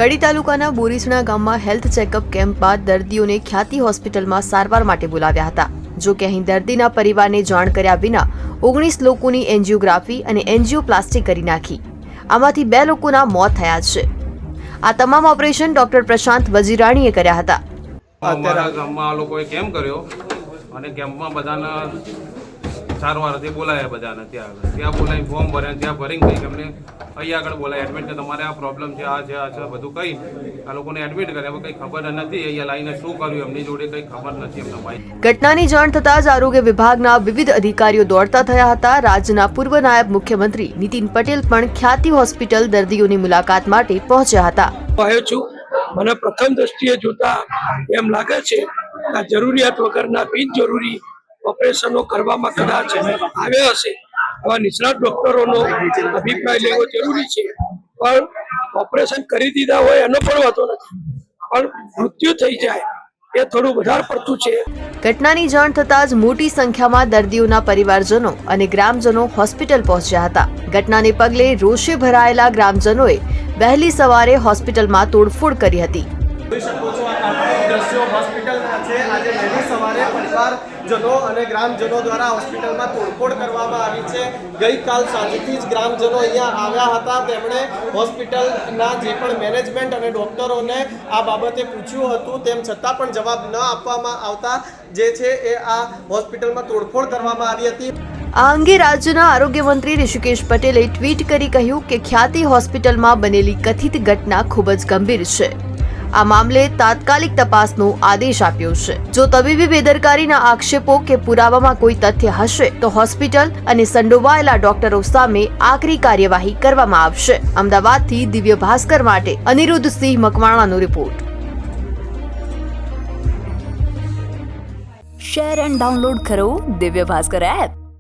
કડી તાલુકાના બોરીસણા ગામમાં health checkup camp બાદ દર્દીઓને ખ્યાતિ હોસ્પિટલમાં સારવાર માટે બોલાવ્યા હતા। જો કે અહીં દર્દીના પરિવારને જાણ કર્યા વિના 19 લોકોની એન્જિયોગ્રાફી અને એન્જિયોપ્લાસ્ટી કરી નાખી। આમાંથી 2 લોકોના મોત થયા છે। આ તમામ ઓપરેશન ડોક્ટર પ્રશાંત વજીરાણીએ કર્યા હતા। અમારા ગામમાં આ લોકોએ કેમ્પ કર્યો અને કેમ્પમાં બધાના સારવારથી બોલાયા બધાને ત્યાં બોલાવી ફોર્મ ભર્યા ત્યાં ભરીને કંઈક એમને અહીં આગળ બોલાય એડમિટ કે તમારે આ પ્રોબ્લેમ છે આ છે બધું કહી આ લોકોને એડમિટ કર્યા કંઈ ખબર નથી અહીંયા લાવીને શું કર્યું એમની જોડે કંઈ ખબર નથી એમના ભાઈ। ઘટનાની જાણ થતાં જ આરોગ્ય વિભાગના વિવિધ અધિકારીઓ દોડતા થયા હતા। રાજ્યના પૂર્વ નાયબ મુખ્યમંત્રી નીતિન પટેલ પણ ખ્યાતિ હોસ્પિટલ દર્દીઓની મુલાકાત માટે પહોંચ્યા હતા। મને પ્રથમ દ્રષ્ટિએ જોતા એમ લાગે છે કે જરૂરિયાત વગરના બિનજરૂરી ઓપરેશનો કરવામાં કદાચ આવ્યા હશે। આવા નિષ્ણાત ડોક્ટરોનો અભિપ્રાય લેવો જરૂરી છે, પણ ઓપરેશન કરી દીધા હોય એનો પણ વાંધો નથી, પણ મૃત્યુ થઈ જાય એ થોડું વધારે પડતું છે। ઘટનાની જાણ થતાં જ મોટી સંખ્યામાં દર્દીઓના પરિવારજનો અને ગ્રામજનો હોસ્પિટલ પહોંચ્યા હતા। ઘટનાને પગલે રોષે ભરાયેલા ગ્રામજનોએ વહેલી સવારે હોસ્પિટલમાં તોડફોડ કરી હતી। આજે વહેલી સવારે પરિવારજનો અને ગ્રામજનો દ્વારા હોસ્પિટલમાં તોડફોડ કરવામાં આવી છે। ગઈકાલ સાંજથી જ ગ્રામજનો અહીંયા આવ્યા હતા। તેમણે હોસ્પિટલના જે પણ મેનેજમેન્ટ અને ડોક્ટરોને આ બાબતે પૂછ્યું હતું, તેમ છતાં પણ જવાબ ન આપવામાં આવતા જે છે એ આ હોસ્પિટલમાં તોડફોડ કરવામાં આવી હતી। આ અંગે રાજ્યના આરોગ્ય મંત્રી ઋષિકેશ પટેલે ટ્વીટ કરી કહ્યું કે ખ્યાતિ હોસ્પિટલમાં બનેલી કથિત ઘટના ખૂબ જ ગંભીર છે। આ મામલે તાત્કાલિક તપાસનો આદેશ આપ્યો છે। જો તબીબી બેદરકારીના આક્ષેપો કે પુરાવામાં કોઈ તથ્ય હશે તો હોસ્પિટલ અને સંડોવાયેલા ડોક્ટરો સામે આકરી કાર્યવાહી કરવામાં આવશે। અમદાવાદથી દિવ્ય ભાસ્કર માટે અનિરુદ્ધ સિંહ મકવાણાનો રિપોર્ટ। શેર એન્ડ ડાઉનલોડ કરો દિવ્ય ભાસ્કર એપ।